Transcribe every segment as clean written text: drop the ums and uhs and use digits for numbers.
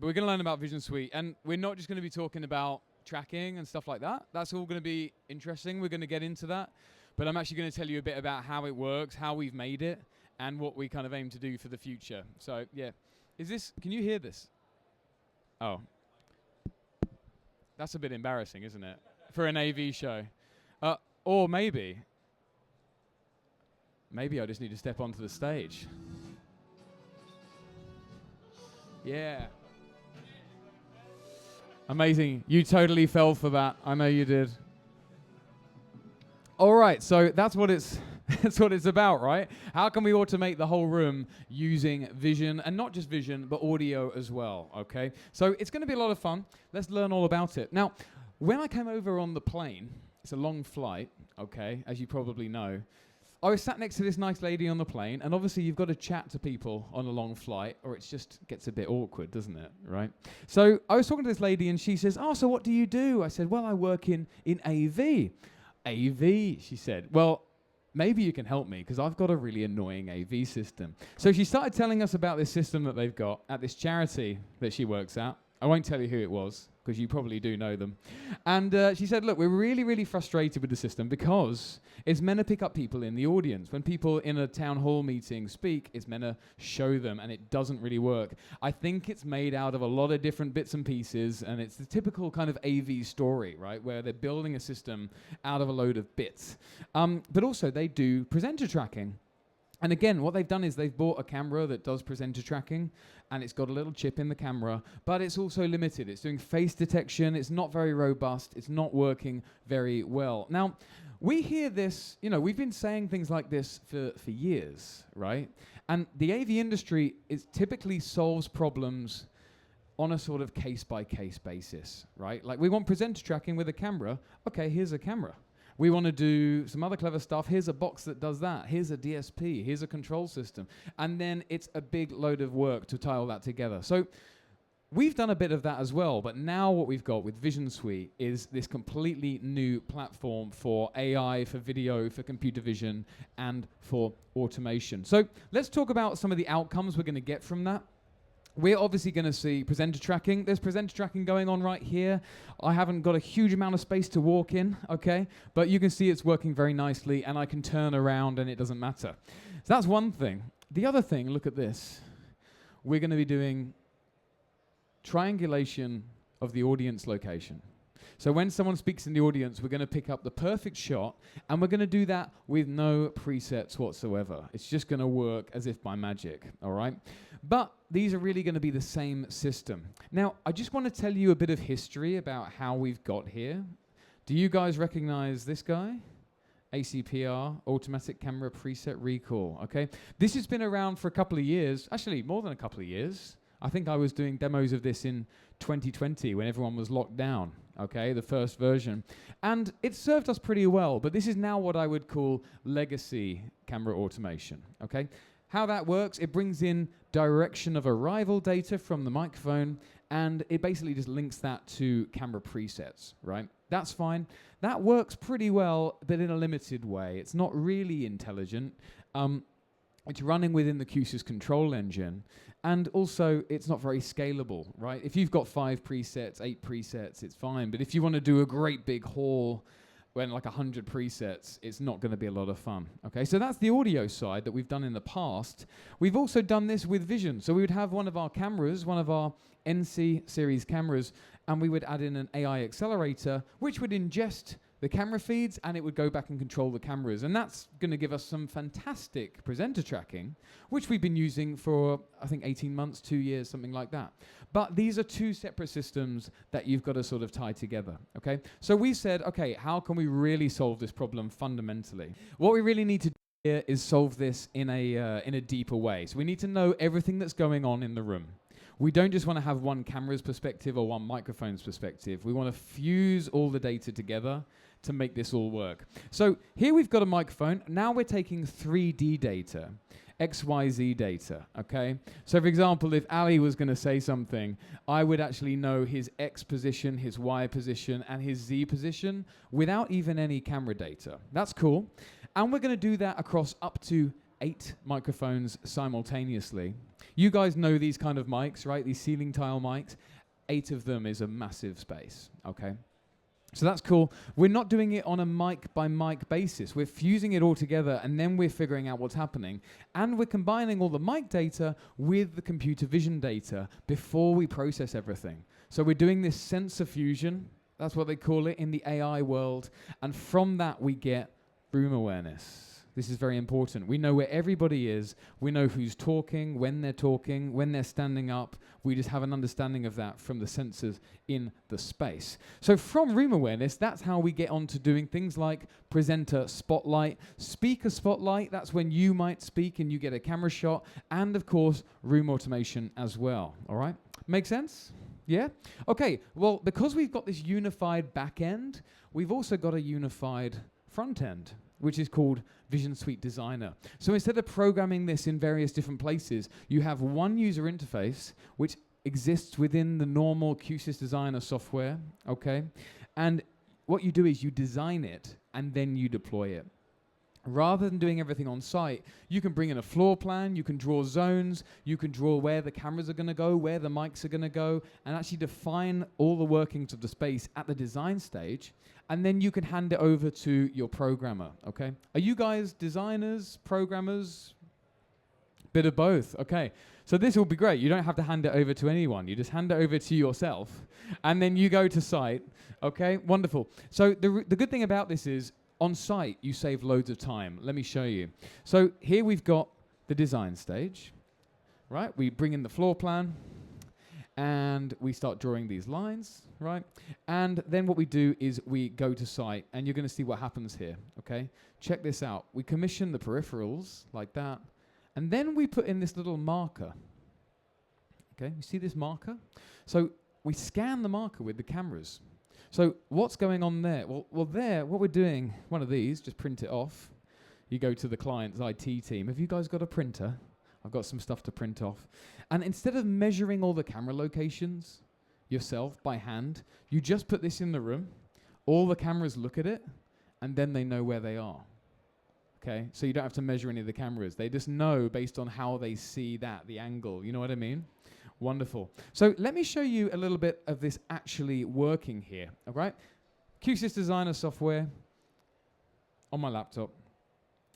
but we're going to learn about VisionSuite, and we're not just going to be talking about tracking and stuff like that. That's all going to be interesting. We're going to get into that, but I'm actually going to tell you a bit about how it works, how we've made it, and what we kind of aim to do for the future. So yeah, can you hear this? Oh, that's a bit embarrassing, isn't it, for an AV show? Or maybe I just need to step onto the stage. Yeah. Amazing. You totally fell for that. I know you did. All right, so that's what it's about, right? How can we automate the whole room using vision, and not just vision, but audio as well, okay? So it's going to be a lot of fun. Let's learn all about it. Now, when I came over on the plane, it's a long flight, okay, as you probably know, I was sat next to this nice lady on the plane, and obviously you've got to chat to people on a long flight, or it just gets a bit awkward, doesn't it, right? So I was talking to this lady, and she says, "Oh, so what do you do?" I said, "Well, I work in AV." AV, she said. "Well, maybe you can help me, because I've got a really annoying AV system." So she started telling us about this system that they've got at this charity that she works at. I won't tell you who it was, because you probably do know them. And she said, "Look, we're really, really frustrated with the system because it's meant to pick up people in the audience. When people in a town hall meeting speak, it's meant to show them, and it doesn't really work. I think it's made out of a lot of different bits and pieces, and it's the typical kind of AV story, right, where they're building a system out of a load of bits. But also, they do presenter tracking. And again, what they've done is they've bought a camera that does presenter tracking, and it's got a little chip in the camera, but it's also limited. It's doing face detection. It's not very robust. It's not working very well." Now, we hear this, we've been saying things like this for years, right? And the AV industry typically solves problems on a sort of case-by-case basis, right? Like, we want presenter tracking with a camera. Okay, here's a camera. We want to do some other clever stuff. Here's a box that does that. Here's a DSP. Here's a control system. And then it's a big load of work to tie all that together. So we've done a bit of that as well, but now what we've got with VisionSuite is this completely new platform for AI, for video, for computer vision, and for automation. So let's talk about some of the outcomes we're going to get from that. We're obviously going to see presenter tracking. There's presenter tracking going on right here. I haven't got a huge amount of space to walk in, okay? But you can see it's working very nicely, and I can turn around and it doesn't matter. So that's one thing. The other thing, look at this. We're going to be doing triangulation of the audience location. So when someone speaks in the audience, we're going to pick up the perfect shot, and we're going to do that with no presets whatsoever. It's just going to work as if by magic, all right? But these are really going to be the same system. Now, I just want to tell you a bit of history about how we've got here. Do you guys recognize this guy? ACPR, Automatic Camera Preset Recall, okay? This has been around for a couple of years, actually more than a couple of years. I think I was doing demos of this in 2020 when everyone was locked down, okay, the first version. And it served us pretty well, but this is now what I would call legacy camera automation, okay? How that works, it brings in direction of arrival data from the microphone, and it basically just links that to camera presets, right? That's fine. That works pretty well, but in a limited way. It's not really intelligent. It's running within the Q-SYS control engine, and also it's not very scalable, right? If you've got 5 presets, 8 presets, it's fine. But if you want to do a great big haul when like 100 presets, it's not going to be a lot of fun. Okay, so that's the audio side that we've done in the past. We've also done this with vision. So we would have one of our cameras, one of our NC series cameras, and we would add in an AI accelerator, which would ingest the camera feeds, and it would go back and control the cameras. And that's going to give us some fantastic presenter tracking, which we've been using for, I think, 18 months, 2 years, something like that. But these are 2 separate systems that you've got to sort of tie together, okay? So we said, okay, how can we really solve this problem fundamentally? What we really need to do here is solve this in a deeper way. So we need to know everything that's going on in the room. We don't just want to have one camera's perspective or one microphone's perspective. We want to fuse all the data together to make this all work. So here we've got a microphone. Now we're taking 3D data, XYZ data, okay? So for example, if Ali was going to say something, I would actually know his X position, his Y position, and his Z position without even any camera data. That's cool. And we're going to do that across up to 8 microphones simultaneously. You guys know these kind of mics, right? These ceiling tile mics. 8 of them is a massive space, okay? So that's cool. We're not doing it on a mic by mic basis. We're fusing it all together and then we're figuring out what's happening. And we're combining all the mic data with the computer vision data before we process everything. So we're doing this sensor fusion, that's what they call it in the AI world. And from that we get room awareness. This is very important. We know where everybody is. We know who's talking, when they're standing up. We just have an understanding of that from the sensors in the space. So from room awareness, that's how we get on to doing things like presenter spotlight, speaker spotlight. That's when you might speak and you get a camera shot. And of course, room automation as well. All right? Make sense? Yeah? Okay, well, because we've got this unified back end, we've also got a unified front end, which is called VisionSuite Designer. So instead of programming this in various different places, you have one user interface which exists within the normal Q-SYS Designer software, okay? And what you do is you design it and then you deploy it. Rather than doing everything on site, you can bring in a floor plan, you can draw zones, you can draw where the cameras are going to go, where the mics are going to go, and actually define all the workings of the space at the design stage, and then you can hand it over to your programmer, okay? Are you guys designers, programmers? Bit of both, okay. So this will be great. You don't have to hand it over to anyone. You just hand it over to yourself, and then you go to site, okay? Wonderful. So the good thing about this is, on site, you save loads of time. Let me show you. So here we've got the design stage, right? We bring in the floor plan, and we start drawing these lines, right? And then what we do is we go to site, and you're going to see what happens here, okay? Check this out. We commission the peripherals like that, and then we put in this little marker, okay? You see this marker? So we scan the marker with the cameras. So what's going on there? Well, there, what we're doing, one of these, just print it off. You go to the client's IT team. Have you guys got a printer? I've got some stuff to print off. And instead of measuring all the camera locations yourself by hand, you just put this in the room. All the cameras look at it, and then they know where they are. Okay? So you don't have to measure any of the cameras. They just know based on how they see that, the angle. You know what I mean? Wonderful. So let me show you a little bit of this actually working here, all right? Q-SYS Designer software on my laptop.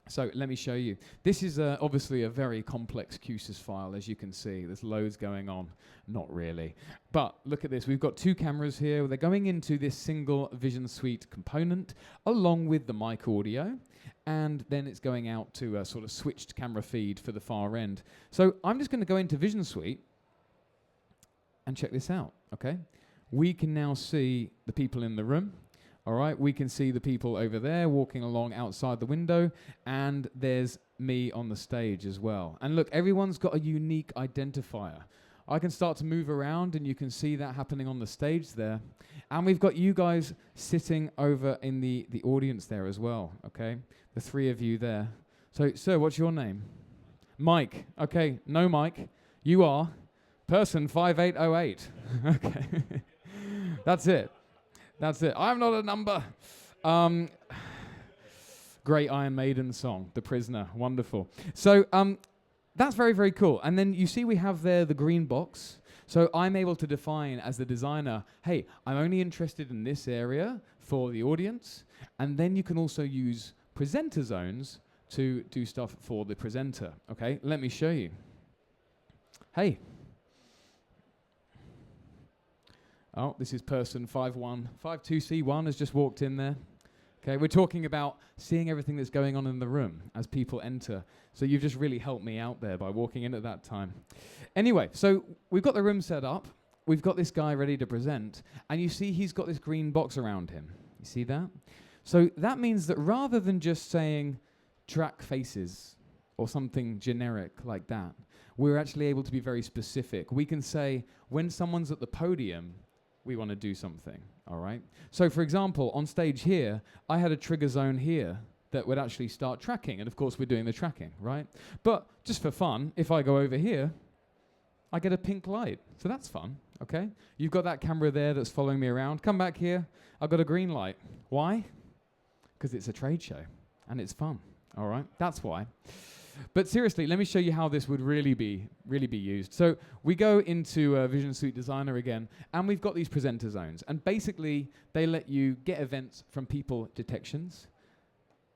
So let me show you. This is obviously a very complex Q-SYS file, as you can see. There's loads going on. Not really. But look at this. We've got 2 cameras here. They're going into this single VisionSuite component along with the mic audio. And then it's going out to a sort of switched camera feed for the far end. So I'm just going to go into VisionSuite. And check this out, okay? We can now see the people in the room, all right? We can see the people over there walking along outside the window, and there's me on the stage as well. And look, everyone's got a unique identifier. I can start to move around, and you can see that happening on the stage there. And we've got you guys sitting over in the audience there as well, okay? The 3 of you there. So, sir, what's your name? Mike. Okay, no Mike. You are? Person 5808. Okay. That's it. That's it. I'm not a number. Great Iron Maiden song, The Prisoner. Wonderful. So that's very, very cool. And then you see we have there the green box. So I'm able to define as the designer, hey, I'm only interested in this area for the audience. And then you can also use presenter zones to do stuff for the presenter. Okay, let me show you. Hey. Oh, this is person 52C1 has just walked in there. Okay, we're talking about seeing everything that's going on in the room as people enter. So you've just really helped me out there by walking in at that time. Anyway, so we've got the room set up. We've got this guy ready to present. And you see he's got this green box around him. You see that? So that means that rather than just saying track faces or something generic like that, we're actually able to be very specific. We can say when someone's at the podium, we want to do something, all right? So for example, on stage here, I had a trigger zone here that would actually start tracking, and of course we're doing the tracking, right? But just for fun, if I go over here, I get a pink light, so that's fun, okay? You've got that camera there that's following me around. Come back here, I've got a green light. Why? Because it's a trade show, and it's fun, all right? That's why. But seriously, let me show you how this would really be used. So we go into VisionSuite Designer again, and we've got these presenter zones. And basically, they let you get events from people detections,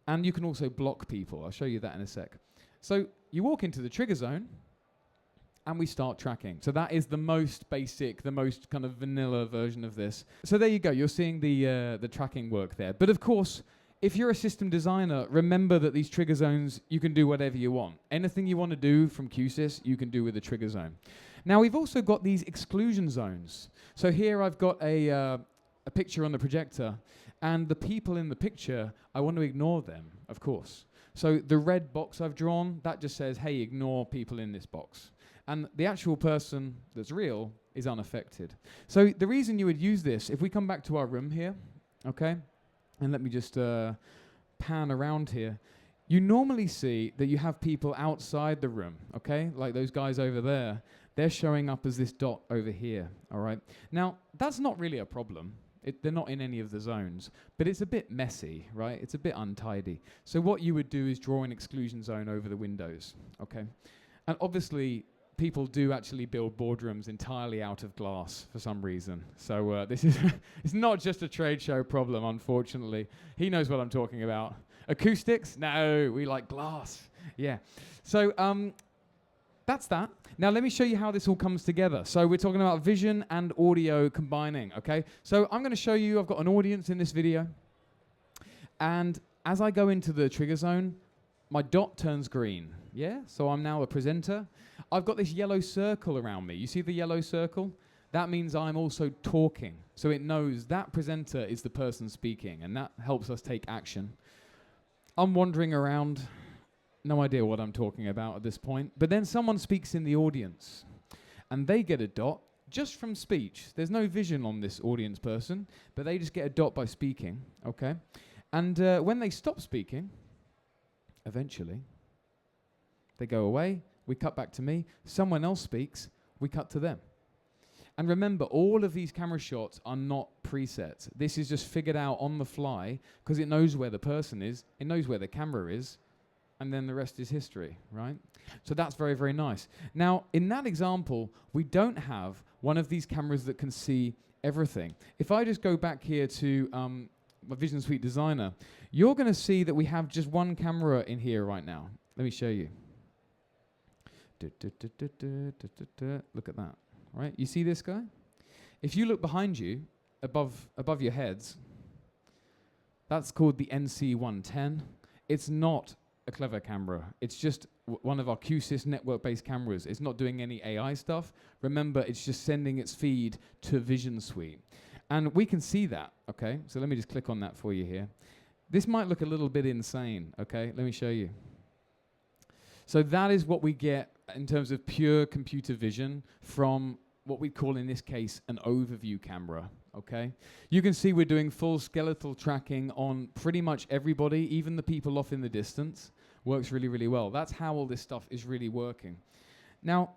and you can also block people. I'll show you that in a sec. So you walk into the trigger zone, and we start tracking. So that is the most basic, the most kind of vanilla version of this. So there you go. You're seeing the tracking work there. But of course, if you're a system designer, remember that these trigger zones, you can do whatever you want. Anything you want to do from Q-SYS, you can do with the trigger zone. Now, we've also got these exclusion zones. So here I've got a picture on the projector, and the people in the picture, I want to ignore them, of course. So the red box I've drawn, that just says, hey, ignore people in this box. And the actual person that's real is unaffected. So the reason you would use this, if we come back to our room here, okay, and let me just pan around here, you normally see that you have people outside the room, okay, like those guys over there. They're showing up as this dot over here, all right? Now, that's not really a problem. They're not in any of the zones, but it's a bit messy, right? It's a bit untidy. So what you would do is draw an exclusion zone over the windows, okay? And obviously, people do actually build boardrooms entirely out of glass for some reason. So this is it's not just a trade show problem, unfortunately. He knows what I'm talking about. Acoustics? No, we like glass. Yeah. So that's that. Now let me show you how this all comes together. So we're talking about vision and audio combining, okay? So I'm going to show you, I've got an audience in this video. And as I go into the trigger zone, my dot turns green. Yeah, so I'm now a presenter. I've got this yellow circle around me. You see the yellow circle? That means I'm also talking. So it knows that presenter is the person speaking, and that helps us take action. I'm wandering around, no idea what I'm talking about at this point, but then someone speaks in the audience, and they get a dot just from speech. There's no vision on this audience person, but they just get a dot by speaking, okay? And when they stop speaking, eventually, they go away, we cut back to me, someone else speaks, we cut to them. And remember, all of these camera shots are not presets. This is just figured out on the fly, because it knows where the person is, it knows where the camera is, and then the rest is history, right? So that's very, very nice. Now, in that example, we don't have one of these cameras that can see everything. If I just go back here to my VisionSuite Designer, you're going to see that we have just one camera in here right now. Let me show you. Look at that, right? You see this guy? If you look behind you, above your heads, that's called the NC110. It's not a clever camera. It's just one of our Q-SYS network-based cameras. It's not doing any AI stuff. Remember, it's just sending its feed to VisionSuite. And we can see that, okay? So let me just click on that for you here. This might look a little bit insane, okay? Let me show you. So that is what we get in terms of pure computer vision from what we call in this case an overview camera, okay? You can see we're doing full skeletal tracking on pretty much everybody, even the people off in the distance. Works really, really well. That's how all this stuff is really working. Now,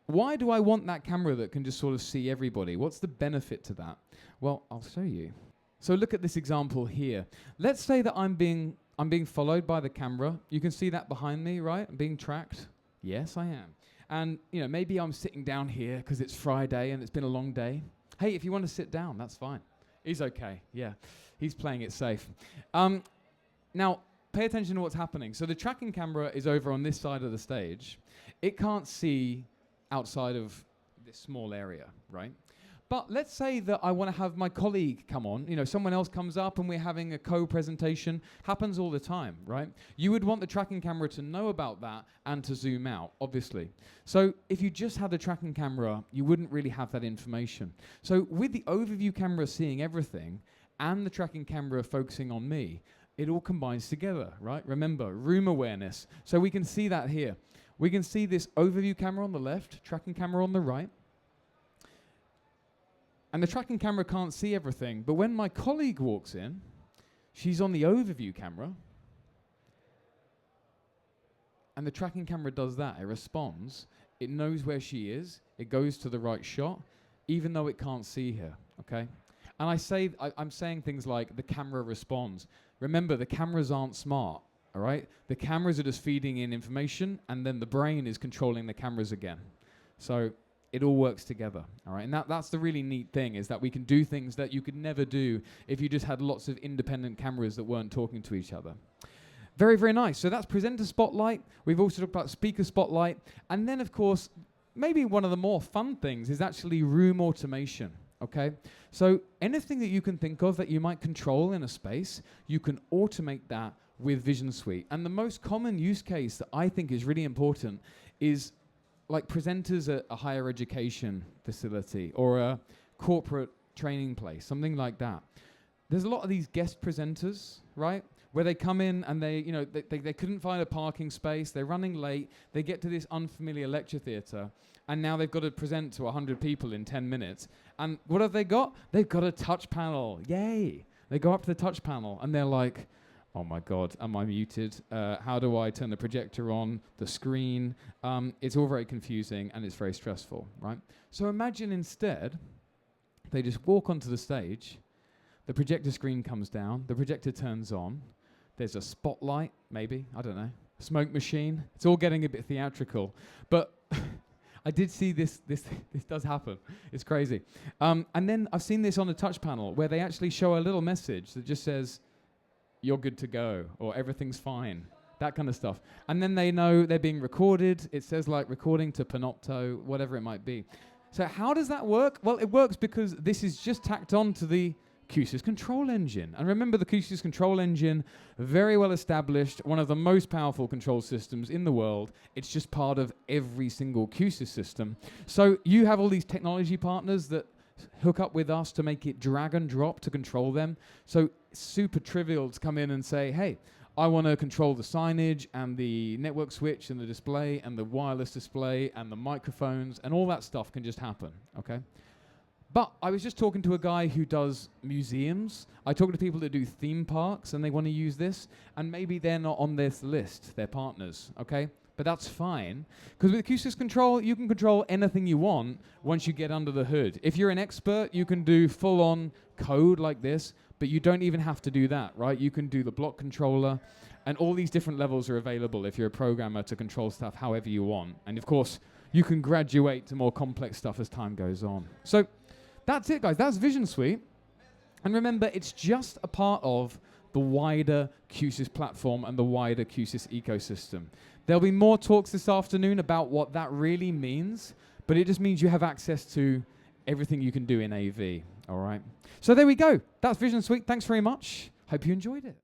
why do I want that camera that can just sort of see everybody? What's the benefit to that? Well, I'll show you. So look at this example here. Let's say that I'm being followed by the camera. You can see that behind me, right? I'm being tracked. Yes, I am. And you know, maybe I'm sitting down here because it's Friday and it's been a long day. Hey, if you want to sit down, that's fine. He's okay. Yeah, he's playing it safe. Now, pay attention to what's happening. So the tracking camera is over on this side of the stage. It can't see outside of this small area, right? But let's say that I want to have my colleague come on, you know, someone else comes up and we're having a co-presentation. Happens all the time, right? You would want the tracking camera to know about that and to zoom out, obviously. So if you just had the tracking camera, you wouldn't really have that information. So with the overview camera seeing everything and the tracking camera focusing on me, it all combines together, right? Remember, room awareness. So we can see that here. We can see this overview camera on the left, tracking camera on the right. And the tracking camera can't see everything, but when my colleague walks in, she's on the overview camera, and the tracking camera does that. It responds. It knows where she is. It goes to the right shot, even though it can't see her, okay? And I'm saying things like the camera responds. Remember, the cameras aren't smart, all right? The cameras are just feeding in information, and then the brain is controlling the cameras again. So it all works together, all right? And that's the really neat thing, is that we can do things that you could never do if you just had lots of independent cameras that weren't talking to each other. Very, very nice. So that's presenter spotlight. We've also talked about speaker spotlight. And then, of course, maybe one of the more fun things is actually room automation, okay? So anything that you can think of that you might control in a space, you can automate that with VisionSuite. And the most common use case that I think is really important is like presenters at a higher education facility or a corporate training place, something like that. There's a lot of these guest presenters, right? Where they come in and they couldn't find a parking space, they're running late, they get to this unfamiliar lecture theatre, and now they've got to present to 100 people in 10 minutes. And what have they got? They've got a touch panel. Yay! They go up to the touch panel and they're like, oh my God, am I muted? How do I turn the projector on, the screen? It's all very confusing and it's very stressful, right? So imagine instead, they just walk onto the stage, the projector screen comes down, the projector turns on, there's a spotlight, maybe, I don't know, smoke machine. It's all getting a bit theatrical. But I did see this does happen. It's crazy. And then I've seen this on a touch panel where they actually show a little message that just says, you're good to go, or everything's fine, that kind of stuff. And then they know they're being recorded. It says like recording to Panopto, whatever it might be. So how does that work? Well, it works because this is just tacked on to the Q-SYS control engine. And remember, the Q-SYS control engine, very well established, one of the most powerful control systems in the world. It's just part of every single Q-SYS system. So you have all these technology partners that hook up with us to make it drag and drop to control them. So it's super trivial to come in and say, hey, I want to control the signage and the network switch and the display and the wireless display and the microphones, and all that stuff can just happen, okay? But I was just talking to a guy who does museums. I talk to people that do theme parks and they want to use this, and maybe they're not on this list, they're partners, okay? But that's fine, because with Q-SYS control, you can control anything you want once you get under the hood. If you're an expert, you can do full-on code like this, but you don't even have to do that, right? You can do the block controller, and all these different levels are available if you're a programmer to control stuff however you want. And of course, you can graduate to more complex stuff as time goes on. So that's it, guys. That's VisionSuite. And remember, it's just a part of the wider Q-SYS platform and the wider Q-SYS ecosystem. There'll be more talks this afternoon about what that really means, but it just means you have access to everything you can do in AV, all right? So there we go. That's VisionSuite. Thanks very much. Hope you enjoyed it.